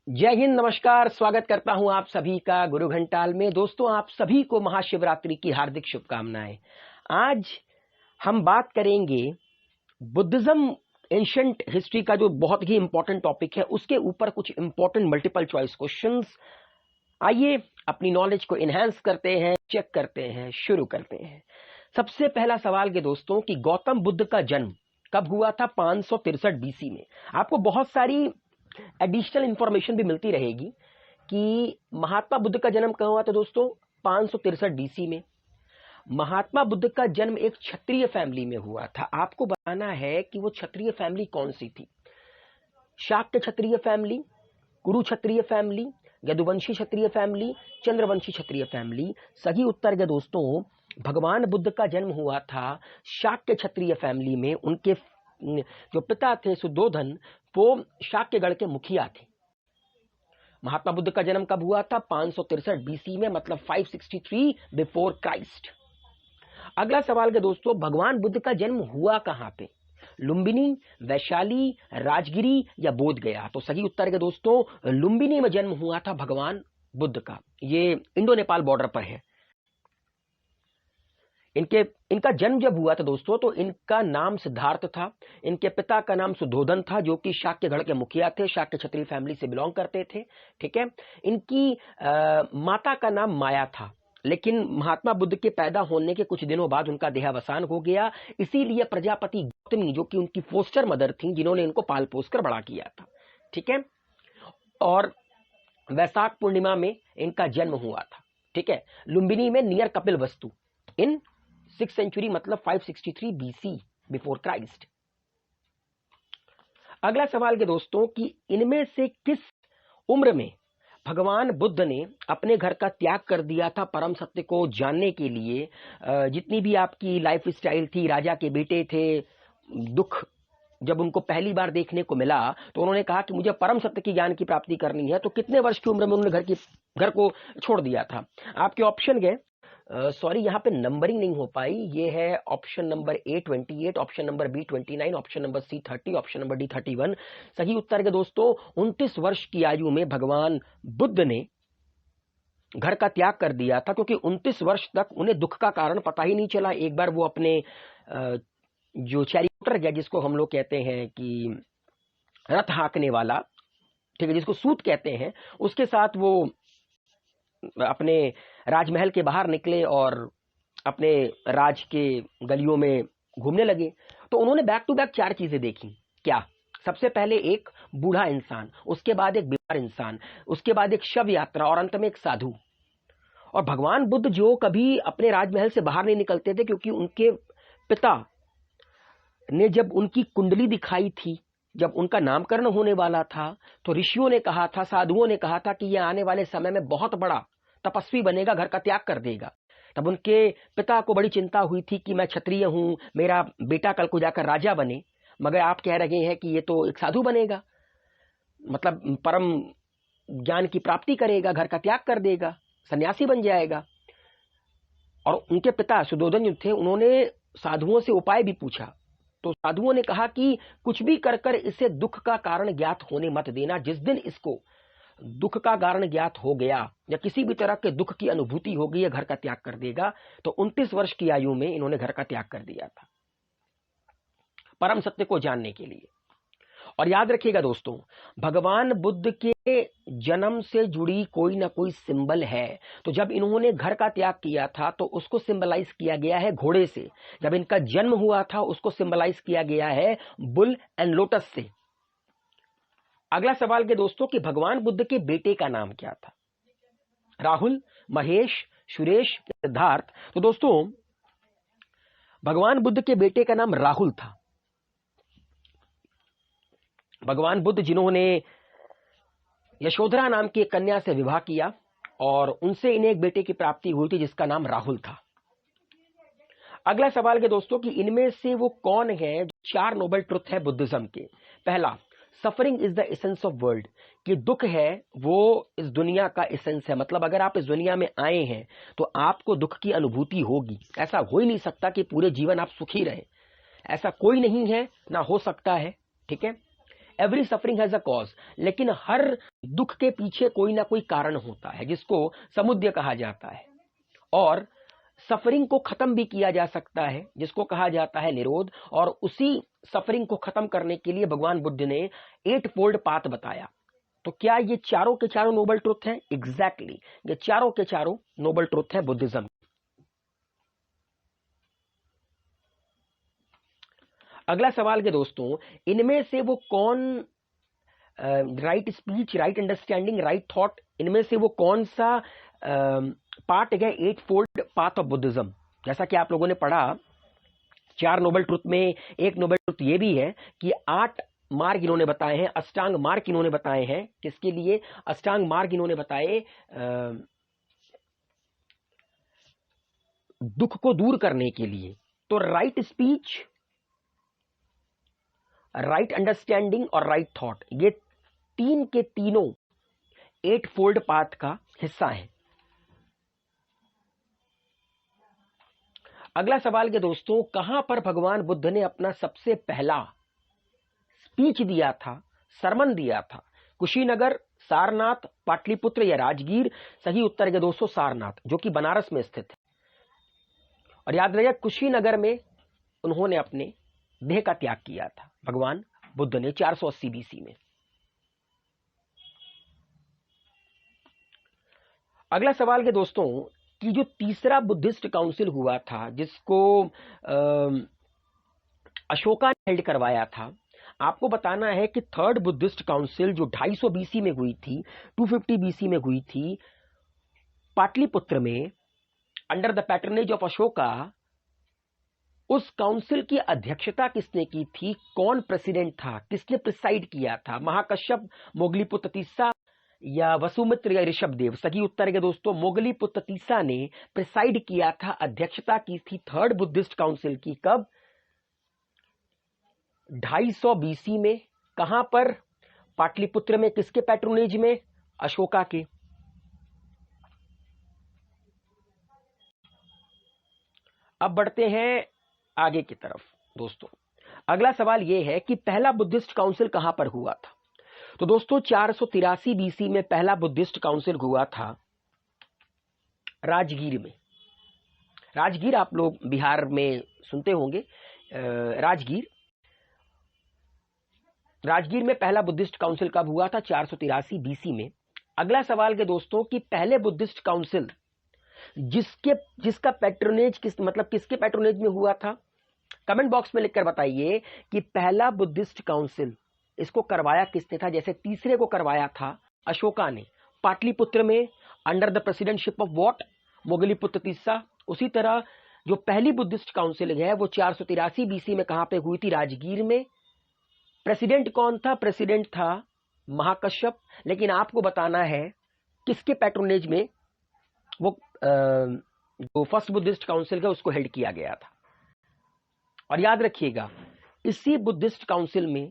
जय हिंद, नमस्कार। स्वागत करता हूं आप सभी का गुरु घंटाल में। दोस्तों, आप सभी को महाशिवरात्रि की हार्दिक शुभकामनाएं। आज हम बात करेंगे बुद्धिज्म एंशिएंट हिस्ट्री का जो बहुत ही इंपॉर्टेंट टॉपिक है, उसके ऊपर कुछ इंपॉर्टेंट मल्टीपल चॉइस क्वेश्चंस। आइए अपनी नॉलेज को इनहेंस करते हैं, चेक करते हैं, शुरू करते हैं। सबसे पहला सवाल के दोस्तों कि गौतम बुद्ध का जन्म कब हुआ था? 563 बीसी में। आपको बहुत सारी एडिशनल इंफॉर्मेशन भी मिलती रहेगी कि महात्मा बुद्ध का जन्म कब हुआ था दोस्तों? 563 बीसी में। महात्मा बुद्ध का जन्म एक क्षत्रिय फैमिली में हुआ था। आपको बताना है कि वो क्षत्रिय फैमिली कौन सी थी। शाक्य क्षत्रिय फैमिली, कुरु क्षत्रिय फैमिली, यदुवंशी क्षत्रिय फैमिली, चंद्रवंशी क्षत्रिय फैमिली। सही उत्तर के दोस्तों, भगवान बुद्ध का जन्म हुआ था शाक्य क्षत्रिय फैमिली में। उनके जो पिता थे सुद्धोधन, वो शाक्यगढ़ के मुखिया थे। महात्मा बुद्ध का जन्म कब हुआ था? 563 बीसी में, मतलब 563 बिफोर क्राइस्ट। अगला सवाल के दोस्तों, भगवान बुद्ध का जन्म हुआ कहां पे? लुम्बिनी, वैशाली, राजगिरी या बोध गया? तो सही उत्तर के दोस्तों, लुम्बिनी में जन्म हुआ था भगवान बुद्ध का। ये इंडो नेपाल बॉर्डर पर है। इनका जन्म जब हुआ था दोस्तों, तो इनका नाम सिद्धार्थ था। इनके पिता का नाम सुद्धोधन था, जो कि शाक्यगढ़ के मुखिया थे, शाक्य क्षत्रिय फैमिली से बिलोंग करते थे। ठीक है। इनकी माता का नाम माया था, लेकिन महात्मा बुद्ध के पैदा होने के कुछ दिनों बाद उनका देहावसान हो गया। इसीलिए प्रजापति गौतमी, जो कि उनकी फोस्टर मदर थी, जिन्होंने इनको पाल पोस कर बड़ा किया था। ठीक है। और वैशाख पूर्णिमा में इनका जन्म हुआ था। ठीक है। लुम्बिनी में नियर कपिल वस्तु इन 6th सेंचुरी, मतलब 563 बीसी बिफोर क्राइस्ट। अगला सवाल के दोस्तों कि इनमें से किस उम्र में भगवान बुद्ध ने अपने घर का त्याग कर दिया था परम सत्य को जानने के लिए? जितनी भी आपकी लाइफ स्टाइल थी, राजा के बेटे थे, दुख जब उनको पहली बार देखने को मिला तो उन्होंने कहा कि मुझे परम सत्य की ज्ञान की प्राप्ति करनी है। तो कितने वर्ष की उम्र में उन्होंने घर को छोड़ दिया था? आपके ऑप्शन गए, सॉरी यहाँ पे नंबरिंग नहीं हो पाई। ये है option number A 28, option number B 29, option number C 30, option number D 31। सही उत्तर के दोस्तों, 29 वर्ष की आयु में भगवान बुद्ध ने घर का त्याग कर दिया था, क्योंकि 29 वर्ष तक उन्हें दुख का कारण पता ही नहीं चला। एक बार वो अपने जो चैरियोटर है, जिसको हम लोग कहते हैं कि रथ हाँकने वाला, ठीक है, जिसको सूत कहते हैं, उसके साथ वो अपने राजमहल के बाहर निकले और अपने राज के गलियों में घूमने लगे। तो उन्होंने बैक टू बैक 4 चीजें देखी। क्या? सबसे पहले एक बूढ़ा इंसान, उसके बाद एक बीमार इंसान, उसके बाद एक शव यात्रा और अंत में एक साधु। और भगवान बुद्ध जो कभी अपने राजमहल से बाहर नहीं निकलते थे, क्योंकि उनके पिता ने जब उनकी कुंडली दिखाई थी, जब उनका नामकरण होने वाला था, तो ऋषियों ने कहा था, साधुओं ने कहा था कि यह आने वाले समय में बहुत बड़ा तपस्वी बनेगा, घर का त्याग कर देगा। तब उनके पिता को बड़ी चिंता हुई थी कि मैं क्षत्रिय हूं, मेरा बेटा कल को जाकर राजा बने, मगर आप कह रहे हैं कि ये तो एक साधु बनेगा, मतलब परम ज्ञान की प्राप्ति करेगा, घर का त्याग कर देगा, सन्यासी बन जाएगा। और उनके पिता सुद्धोधन जो थे, उन्होंने साधुओं से उपाय भी पूछा। तो साधुओं ने कहा कि कुछ भी कर कर इसे दुख का कारण ज्ञात होने मत देना। जिस दिन इसको दुख का कारण ज्ञात हो गया या किसी भी तरह के दुख की अनुभूति हो गई, घर का त्याग कर देगा। तो 29 वर्ष की आयु में इन्होंने घर का त्याग कर दिया था परम सत्य को जानने के लिए। और याद रखिएगा दोस्तों, भगवान बुद्ध के जन्म से जुड़ी कोई ना कोई सिंबल है। तो जब इन्होंने घर का त्याग किया था तो उसको सिंबलाइज किया गया है घोड़े से। जब इनका जन्म हुआ था उसको सिंबलाइज किया गया है बुल एंड लोटस से। अगला सवाल के दोस्तों कि भगवान बुद्ध के बेटे का नाम क्या था? राहुल, महेश, सुरेश, सिद्धार्थ? तो दोस्तों, भगवान बुद्ध के बेटे का नाम राहुल था। भगवान बुद्ध जिन्होंने यशोधरा नाम की एक कन्या से विवाह किया और उनसे इन्हें एक बेटे की प्राप्ति हुई थी जिसका नाम राहुल था। अगला सवाल के दोस्तों कि इनमें से वो कौन है जो 4 नोबल ट्रुथ है बुद्धिज्म के? पहला, suffering is the essence of world, कि दुख है वो इस दुनिया का एसेंस है। मतलब अगर आप इस दुनिया में आए हैं तो आपको दुख की अनुभूति होगी। ऐसा हो ही नहीं सकता कि पूरे जीवन आप सुखी रहे, ऐसा कोई नहीं है, ना हो सकता है। ठीक है। Every suffering has a cause, लेकिन हर दुख के पीछे कोई ना कोई कारण होता है जिसको समुद्य कहा जाता है। और सफरिंग को खत्म भी किया जा सकता है जिसको कहा जाता है निरोध। और उसी सफरिंग को खत्म करने के लिए भगवान बुद्ध ने 8 फोल्ड पाथ बताया। तो क्या ये चारों के चारों नोबल ट्रुथ हैं? एग्जैक्टली, ये चारों के चारों नोबल ट्रुथ है बुद्धिज्म। अगला सवाल के दोस्तों, इनमें से वो कौन, right speech, right understanding, right thought, इनमें से वो कौन सा पार्ट है 8 फोल्ड पाथ ऑफ बुद्धिज्म? जैसा कि आप लोगों ने पढ़ा, 4 नोबल ट्रुथ में एक नोबल ट्रुथ ये भी है कि 8 मार्ग इन्होंने बताए हैं, अष्टांग मार्ग इन्होंने बताए हैं। किसके लिए अष्टांग मार्ग इन्होंने बताए? दुख को दूर करने के लिए। तो राइट स्पीच, राइट अंडरस्टैंडिंग और राइट थॉट, ये तीन के तीनों 8 फोल्ड पाथ का हिस्सा है। अगला सवाल के दोस्तों, कहां पर भगवान बुद्ध ने अपना सबसे पहला स्पीच दिया था, सरमन दिया था? कुशीनगर, सारनाथ, पाटलिपुत्र या राजगीर? सही उत्तर के दोस्तों सारनाथ, जो कि बनारस में स्थित है। और याद रखिए, कुशीनगर में उन्होंने अपने देह का त्याग किया था भगवान बुद्ध ने 480 बीसी में। अगला सवाल के दोस्तों, कि जो तीसरा बुद्धिस्ट काउंसिल हुआ था जिसको अशोका ने हेल्ड करवाया था, आपको बताना है कि थर्ड बुद्धिस्ट काउंसिल जो 250 बीसी में हुई थी, 250 बीसी में हुई थी, पाटलिपुत्र में, under the patronage of Ashoka, उस काउंसिल की अध्यक्षता किसने की थी? कौन प्रेसिडेंट था? किसने प्रिसाइड किया था? महाकश्यप, मोगलीपुत्र तीसरा या वसुमित्र या ऋषभदेव? सही उत्तर के दोस्तों मोगलीपुत्र तीसरा ने प्रिसाइड किया था, अध्यक्षता की थी थर्ड बुद्धिस्ट काउंसिल की। कब? 250 बीसी में। कहां पर? पाटलिपुत्र में। किसके पैट्रोनेज में? अशोका के। अब बढ़ते हैं आगे की तरफ दोस्तों। अगला सवाल यह है कि पहला बुद्धिस्ट काउंसिल कहां पर हुआ था? तो दोस्तों 483 बीसी में पहला बुद्धिस्ट काउंसिल हुआ था राजगीर में। राजगीर आप लोग बिहार में सुनते होंगे। राजगीर में पहला बुद्धिस्ट काउंसिल कब हुआ था? 483 बीसी में। अगला सवाल के दोस्तों कि पहले बुद्धिस्ट काउंसिल जिसका पैट्रोनेज किसके पैट्रोनेज में हुआ था? कमेंट बॉक्स में लिखकर बताइए कि पहला बुद्धिस्ट काउंसिल इसको करवाया किसने था? जैसे तीसरे को करवाया था अशोका ने पाटलिपुत्र में, under the presidentship of what? Moggaliputra तीसरा। उसी तरह जो पहली बुद्धिस्ट काउंसिल है वो 483 बीसी में कहां पे हुई थी? राजगीर में। प्रेसिडेंट कौन था? प्रेसिडेंट था महाकश्यप। लेकिन आपको बताना है किसके पैट्रोनेज में वो जो फर्स्ट बुद्धिस्ट काउंसिल है उसको हेल्ड किया गया था। और याद रखिएगा, इसी बुद्धिस्ट काउंसिल में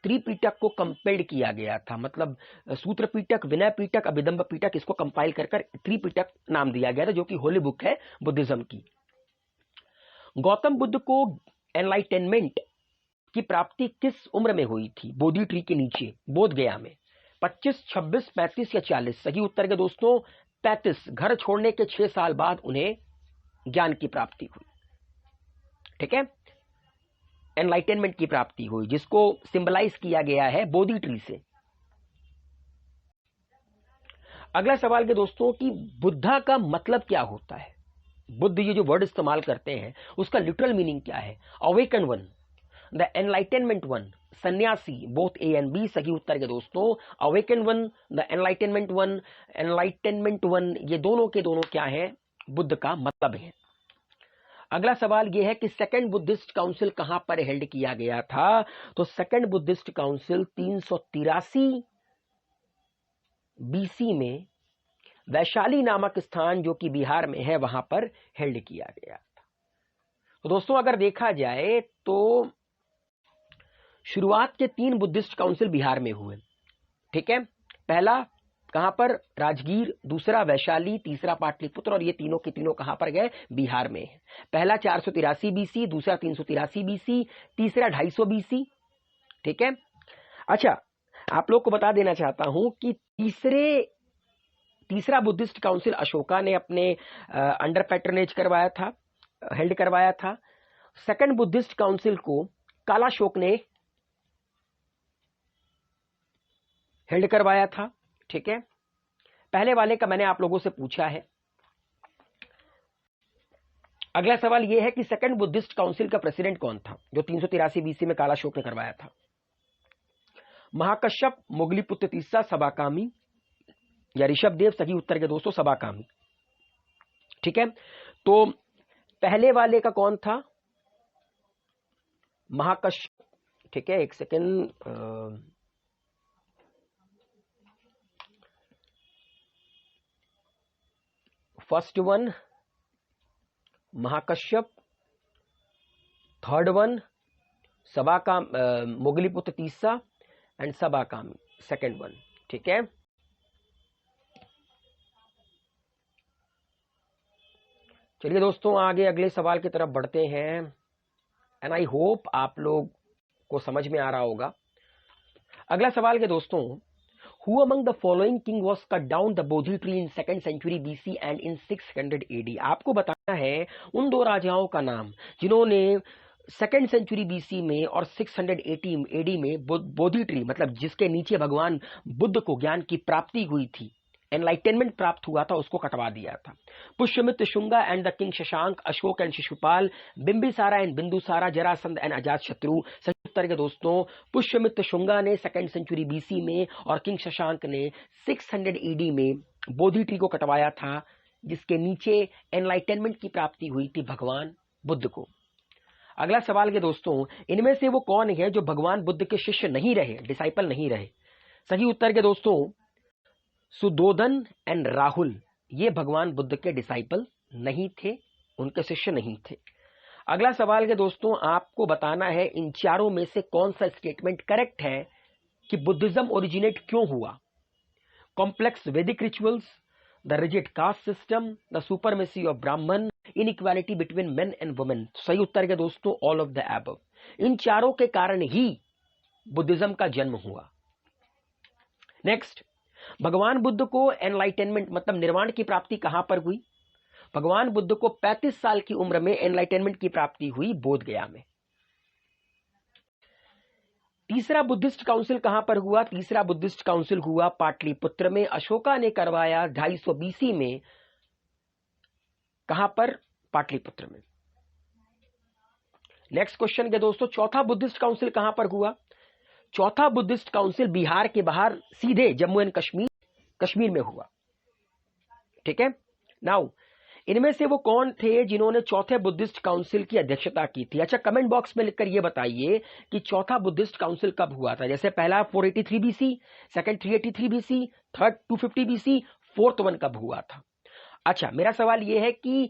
त्रिपिटक को कंपेल्ड किया गया था। मतलब सूत्र पिटक, विनय पिटक, अभिदंभ पिटक, इसको कंपाइल कर त्रिपिटक नाम दिया गया था, जो कि होली बुक है बुद्धिज्म की। गौतम बुद्ध को एनलाइटेनमेंट की प्राप्ति किस उम्र में हुई थी? बोधि ट्री के नीचे बोध गया में। 25, 26, 35 या 40? सही उत्तर के दोस्तों 35। घर छोड़ने के 6 साल बाद उन्हें ज्ञान की प्राप्ति हुई। ठीक है, एनलाइटेनमेंट की प्राप्ति हुई, जिसको सिंबलाइज किया गया है बोधि ट्री से। अगला सवाल के दोस्तों कि बुद्धा का मतलब क्या होता है? बुद्ध ये जो वर्ड इस्तेमाल करते हैं उसका लिटरल मीनिंग क्या है? Awaken one, the enlightenment one, सन्यासी, बोथ ए एंड बी। सही उत्तर के दोस्तों awaken one, the enlightenment one, enlightenment one, ये दोनों के दोनों क्या है? बुद्ध का मतलब है। अगला सवाल यह है कि सेकंड बुद्धिस्ट काउंसिल कहां पर हेल्ड किया गया था? तो सेकंड बुद्धिस्ट काउंसिल 383 बीसी में वैशाली नामक स्थान जो कि बिहार में है वहां पर हेल्ड किया गया था। तो दोस्तों अगर देखा जाए तो शुरुआत के 3 बुद्धिस्ट काउंसिल बिहार में हुए। ठीक है, पहला कहां पर? राजगीर, दूसरा वैशाली, तीसरा पाटलिपुत्र, और ये तीनों के तीनों कहां पर गए? बिहार में। पहला 483 बीसी, दूसरा 383 बीसी, तीसरा 250 बीसी। ठीक है, अच्छा, आप लोग को बता देना चाहता हूं कि तीसरा बुद्धिस्ट काउंसिल अशोका ने अपने अंडर पैट्रनेज करवाया था, हेल्ड करवाया था। सेकंड बुद्धिस्ट काउंसिल को कालाशोक ने हेल्ड करवाया था। ठीक है, पहले वाले का मैंने आप लोगों से पूछा है। अगला सवाल यह है कि सेकंड बुद्धिस्ट काउंसिल का प्रेसिडेंट कौन था जो 383 बीसी में कालाशोक ने करवाया था? महाकश्यप, मोगलीपुत्र तीसरा, सबाकामी या ऋषभदेव? सही उत्तर के दोस्तों सबाकामी। ठीक है, तो पहले वाले का कौन था? महाकश्यप। ठीक है, एक second, first one Mahakashyap, third one Sabakam Moggaliputra तीसरा एंड सबाकामी सेकेंड वन। ठीक है, चलिए दोस्तों आगे अगले सवाल की तरफ बढ़ते हैं एंड आई होप आप लोग को समझ में आ रहा होगा। अगला सवाल के दोस्तों, Who among the following king was cut down the Bodhi tree in 2nd century BC and in 600 AD? आपको बताना है उन दो राजाओं का नाम जिन्होंने सेकेंड सेंचुरी बीसी में और 680 एडी में बोधि ट्री मतलब जिसके नीचे भगवान बुद्ध को ज्ञान की प्राप्ति हुई थी, एनलाइटेनमेंट प्राप्त हुआ था, उसको कटवा दिया था। Pushyamitra Shunga and the king Shashank, Ashoka and Shishupal, Bimbisara and Bindusara, Jarasandh and Ajatashatru. सही उत्तर के दोस्तों पुष्यमित्र शुंगा ने सेकेंड सेंचुरी बीसी में और किंग शशांक ने 600 ईडी में बोधि ट्री को कटवाया था जिसके नीचे एनलाइटेनमेंट की प्राप्ति हुई थी भगवान बुद्ध को। अगला सवाल के दोस्तों, इनमें से वो कौन है जो भगवान बुद्ध के शिष्य नहीं रहे, डिसाइपल नहीं रहे? सही उत्तर के दोस्तों सुदोधन एंड राहुल, ये भगवान बुद्ध के डिसाइपल नहीं थे, उनके शिष्य नहीं थे। अगला सवाल के दोस्तों, आपको बताना है इन चारों में से कौन सा स्टेटमेंट करेक्ट है कि बुद्धिज्म ओरिजिनेट क्यों हुआ? Complex Vedic rituals, the rigid caste system, the supremacy of Brahmin, inequality between men and women. सही उत्तर के दोस्तों ऑल ऑफ द अबव। इन चारों के कारण ही बुद्धिज्म का जन्म हुआ। नेक्स्ट, भगवान बुद्ध को एनलाइटेनमेंट मतलब निर्वाण की प्राप्ति कहां पर हुई? भगवान बुद्ध को 35 साल की उम्र में एनलाइटेनमेंट की प्राप्ति हुई बोध गया में। तीसरा बुद्धिस्ट काउंसिल कहां पर हुआ? तीसरा बुद्धिस्ट काउंसिल हुआ पाटलिपुत्र में, अशोका ने करवाया 250 बीसी में। कहां पर? पाटलिपुत्र में। नेक्स्ट क्वेश्चन के दोस्तों, चौथा बुद्धिस्ट काउंसिल कहां पर हुआ? चौथा बुद्धिस्ट काउंसिल बिहार के बाहर सीधे जम्मू एंड कश्मीर में हुआ। ठीक है, नाउ इनमें से वो कौन थे जिन्होंने चौथे बुद्धिस्ट काउंसिल की अध्यक्षता की थी? अच्छा, कमेंट बॉक्स में लिखकर ये बताइए कि चौथा बुद्धिस्ट काउंसिल कब हुआ था। जैसे पहला 483 BC, second 383 BC, third 250 BC, fourth one कब हुआ था? अच्छा, मेरा सवाल ये है कि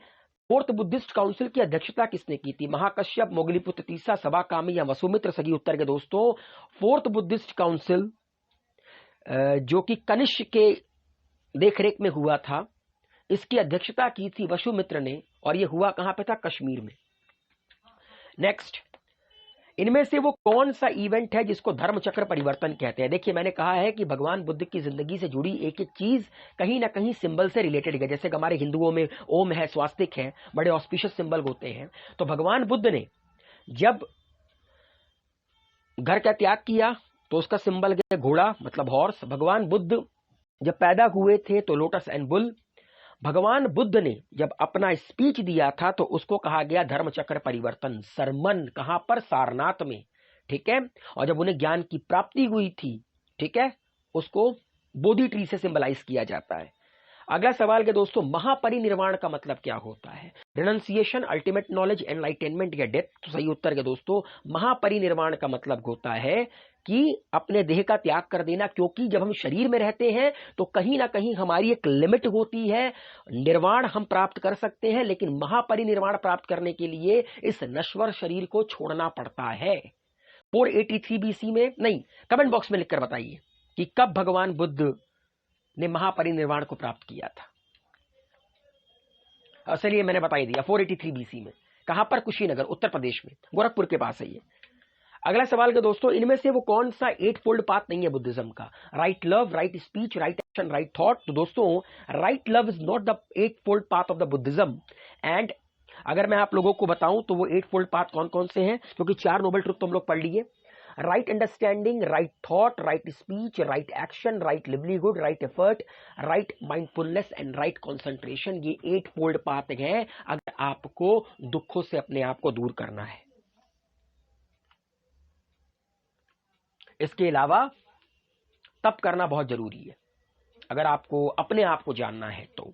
फोर्थ बुद्धिस्ट काउंसिल की अध्यक्षता किसने की थी? महाकश्यप, मोगलीपुत्र तीसरा, सबाकामी या वसुमित्र? सही उत्तर के दोस्तों फोर्थ बुद्धिस्ट काउंसिल जो कि कनिष्क के देखरेख में हुआ था, इसकी अध्यक्षता की थी वसुमित्र ने, और यह हुआ कहां पे था? कश्मीर में। नेक्स्ट, इनमें से वो कौन सा इवेंट है जिसको धर्म चक्र परिवर्तन कहते हैं? देखिए, मैंने कहा है कि भगवान बुद्ध की जिंदगी से जुड़ी एक एक चीज कहीं ना कहीं सिंबल से रिलेटेड है। जैसे हमारे हिंदुओं में ओम है, स्वास्तिक है, बड़े ऑस्पिशियस सिंबल होते हैं। तो भगवान बुद्ध ने जब घर का त्याग किया तो उसका सिंबल है घोड़ा मतलब हॉर्स। भगवान बुद्ध जब पैदा हुए थे तो लोटस एंड बुल। भगवान बुद्ध ने जब अपना स्पीच दिया था तो उसको कहा गया धर्म चक्र परिवर्तन, सरमन। कहां पर? सारनाथ में। ठीक है, और जब उन्हें ज्ञान की प्राप्ति हुई थी, ठीक है, उसको बोधि ट्री से सिंबलाइज किया जाता है। अगला सवाल के दोस्तों, महापरिनिर्वाण का मतलब क्या होता है? रिनंसिएशन, अल्टीमेट नॉलेज, एनलाइटेनमेंट या डेथ? तो सही उत्तर के दोस्तों महापरिनिर्वाण का मतलब होता है कि अपने देह का त्याग कर देना, क्योंकि जब हम शरीर में रहते हैं तो कहीं ना कहीं हमारी एक लिमिट होती है। निर्वाण हम प्राप्त कर सकते हैं, लेकिन महापरिनिर्वाण प्राप्त करने के लिए इस नश्वर शरीर को छोड़ना पड़ता है। 483 बीसी में नहीं, कमेंट बॉक्स में लिखकर बताइए कि कब भगवान बुद्ध ने महापरिनिर्वाण को प्राप्त किया था। चलिए मैंने बता ही दिया, 483 बीसी में। कहां पर? कुशीनगर, उत्तर प्रदेश में, गोरखपुर के पास है ये। अगला सवाल के दोस्तों, इनमें से वो कौन सा 8 फोल्ड पाथ नहीं है बुद्धिज्म का? Right love, right speech, right action, right thought. तो दोस्तों right love is not the 8 fold path of the Buddhism. And अगर मैं आप लोगों को बताऊं तो वो 8 फोल्ड पाथ कौन कौन से हैं, क्योंकि 4 नोबल ट्रुथ तो हम लोग पढ़ लिए। Right understanding, right thought, right speech, right action, right livelihood, right effort, right mindfulness and right concentration. ये 8 फोल्ड पाथ हैं अगर आपको दुखों से अपने आप को दूर करना है। इसके अलावा तप करना बहुत जरूरी है अगर आपको अपने आप को जानना है तो।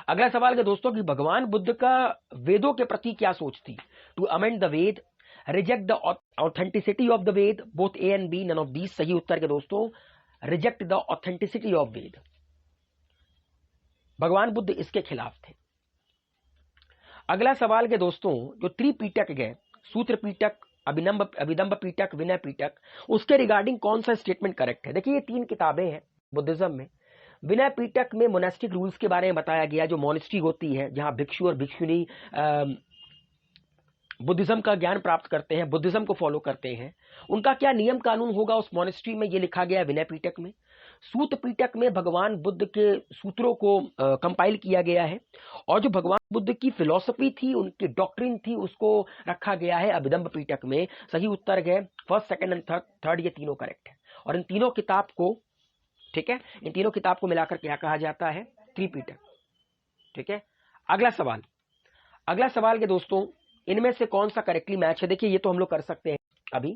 अगला सवाल है दोस्तों कि भगवान बुद्ध का वेदों के प्रति क्या सोच थी? To amend the Veda, reject the authenticity of the Veda, both A and B, none of these. सही उत्तर के दोस्तों reject the authenticity of Veda. भगवान बुद्ध इसके खिलाफ थे। अगला सवाल के दोस्तों, जो त्रिपीटक है, सूत्र पीटक, अभिदंब पीटक, विनय पीटक, उसके रिगार्डिंग कौन सा स्टेटमेंट करेक्ट है? देखिए ये 3 किताबें हैं बुद्धिज्म में। विनय पीटक में मोनेस्टिक रूल्स के बारे में बताया गया, जो मोनेस्ट्री होती है जहां भिक्षु और भिक्षुनी बुद्धिज्म का ज्ञान प्राप्त करते हैं, बुद्धिज्म को फॉलो करते हैं, उनका क्या नियम कानून होगा उस मोनेस्ट्री में, ये लिखा गया विनय पीटक में। सूत पीटक में भगवान बुद्ध के सूत्रों को कंपाइल किया गया है, और जो भगवान बुद्ध की फिलॉसफी थी, उनकी डॉक्ट्रिन थी, उसको रखा गया है अभिदंब पीटक में। सही उत्तर है फर्स्ट, सेकंड एंड थर्ड, ये तीनों करेक्ट है। और इन तीनों किताब को, ठीक है, इन तीनों किताब को मिलाकर क्या कहा जाता है? त्रिपीटक। ठीक है। अगला सवाल के दोस्तों, इनमें से कौन सा करेक्टली मैच है? देखिए ये तो हम लोग कर सकते हैं अभी।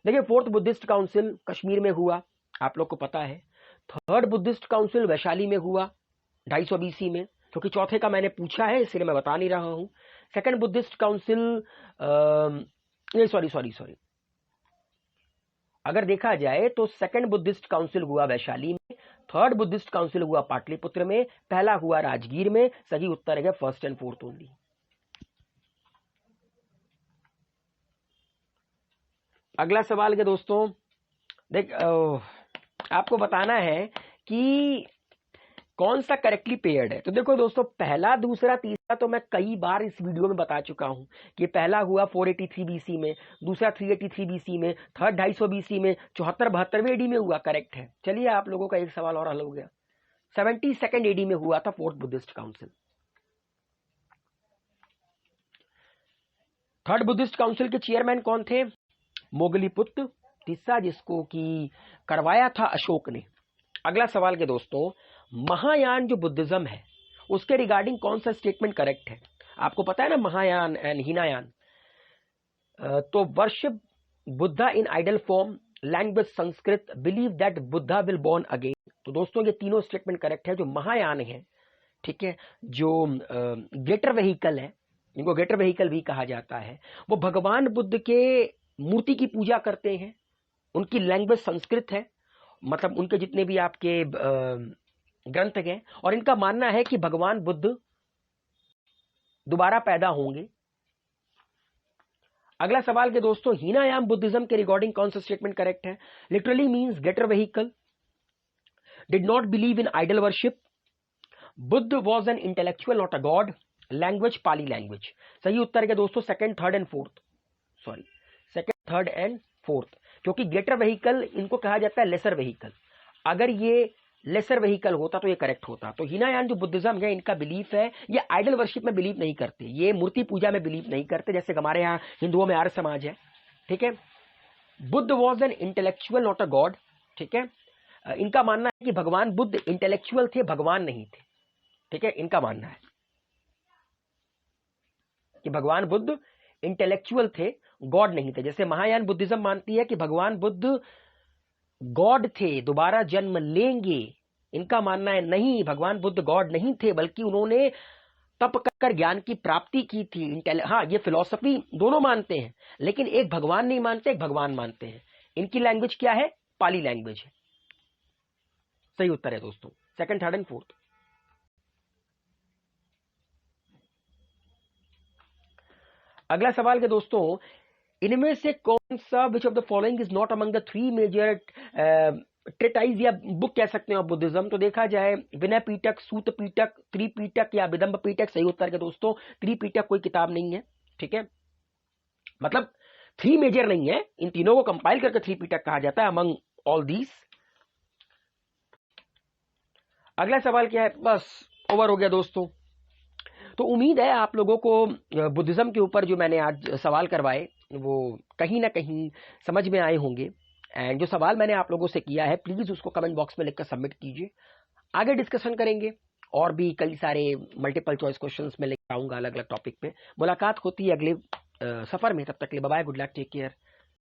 देखिए 4th बुद्धिस्ट काउंसिल कश्मीर में हुआ, आप लोग को पता है। 3rd बुद्धिस्ट काउंसिल वैशाली में हुआ 250 BC में, क्योंकि चौथे का मैंने पूछा है इसलिए मैं बता नहीं रहा हूं। 2nd बुद्धिस्ट काउंसिल सॉरी, अगर देखा जाए तो 2nd बुद्धिस्ट काउंसिल हुआ वैशाली में, 3rd बुद्धिस्ट काउंसिल हुआ पाटलिपुत्र में, पहला हुआ राजगीर में। सही उत्तर है 1st and 4th ओनली। अगला सवाल के दोस्तों, देख आपको बताना है कि कौन सा करेक्टली पेयर्ड है। तो देखो दोस्तों, पहला, दूसरा, तीसरा तो मैं कई बार इस वीडियो में बता चुका हूं कि पहला हुआ 483 BC में, दूसरा 383 BC में, थर्ड 250 BC में, 74-72 AD में हुआ, करेक्ट है। चलिए आप लोगों का एक सवाल और हल हो गया। 72nd AD में हुआ था 4th Buddhist council. 3rd Buddhist council के चेयरमैन कौन थे? मोगलीपुत्र तीसरा, जिसको कि करवाया था अशोक ने। अगला सवाल के दोस्तों, महायान जो बुद्धिज्म है उसके रिगार्डिंग कौन सा स्टेटमेंट करेक्ट है? आपको पता है ना महायान एंड हीनायान। तो worship Buddha in idol form, language Sanskrit, believe that Buddha will born again. तो दोस्तों ये तीनों स्टेटमेंट करेक्ट है। जो महायान है, ठीक है, जो ग्रेटर व्हीकल है, जिनको ग्रेटर व्हीकल भी कहा जाता है, वो भगवान बुद्ध के मूर्ति की पूजा करते हैं। उनकी लैंग्वेज संस्कृत है, मतलब उनके जितने भी आपके ग्रंथ हैं, और इनका मानना है कि भगवान बुद्ध दोबारा पैदा होंगे। अगला सवाल के दोस्तों, हीनायाम बुद्धिज्म के रिगार्डिंग कौन सा स्टेटमेंट करेक्ट है? Literally means greater vehicle, did not believe in idol worship, Buddha was an intellectual not a god, language Pali language. सही उत्तर है दोस्तों 2nd, 3rd and 4th, sorry 2nd, 3rd and 4th, क्योंकि greater vehicle इनको कहा जाता है लेसर व्हीकल। अगर ये लेसर व्हीकल होता तो ये करेक्ट होता। तो हीनायान जो बुद्धिज्म है, इनका बिलीफ है, ये आइडल वर्शिप में बिलीव नहीं करते, ये मूर्ति पूजा में बिलीव नहीं करते, जैसे हमारे यहाँ हिंदुओं में आर्य समाज है। ठीक है। Buddha was an intellectual not a God. ठीक है। इनका मानना है कि भगवान बुद्ध इंटेलेक्चुअल थे, भगवान नहीं थे। ठीक है, इनका मानना है कि भगवान बुद्ध इंटेलेक्चुअल थे, गॉड नहीं थे। जैसे महायान बुद्धिज्म मानती है कि भगवान बुद्ध गॉड थे, दोबारा जन्म लेंगे। इनका मानना है नहीं, भगवान बुद्ध गॉड नहीं थे, बल्कि उन्होंने तप कर ज्ञान की प्राप्ति की थी। हाँ, ये फिलॉसफी दोनों मानते हैं, लेकिन एक भगवान नहीं मानते, एक भगवान मानते हैं। इनकी लैंग्वेज क्या है? पाली लैंग्वेज है। सही उत्तर है दोस्तों 2nd, 3rd and 4th। अगला सवाल के दोस्तों, इनमें से कौन सा which of the following is not among the 3 major treatise या बुक कह सकते हो बुद्धिज्म? तो देखा जाए विनय पीटक, सूत पीटक, त्रिपीटक या विदंब पीटक। सही उत्तर के दोस्तों त्रिपीटक कोई किताब नहीं है। ठीक है, मतलब थ्री मेजर नहीं है, इन तीनों को कंपाइल करके थ्री पिटक कहा जाता है अमंग ऑल दीज। अगला सवाल क्या है, बस ओवर हो गया दोस्तों। तो उम्मीद है आप लोगों को बुद्धिज्म के ऊपर जो मैंने आज सवाल करवाए वो कहीं ना कहीं समझ में आए होंगे। एंड जो सवाल मैंने आप लोगों से किया है प्लीज उसको कमेंट बॉक्स में लिखकर सबमिट कीजिए, आगे डिस्कशन करेंगे। और भी कई सारे मल्टीपल चॉइस क्वेश्चंस में लेकर आऊंगा अलग अलग टॉपिक पे। मुलाकात होती है अगले सफर में, तब तक के लिए bye bye, good luck, take care.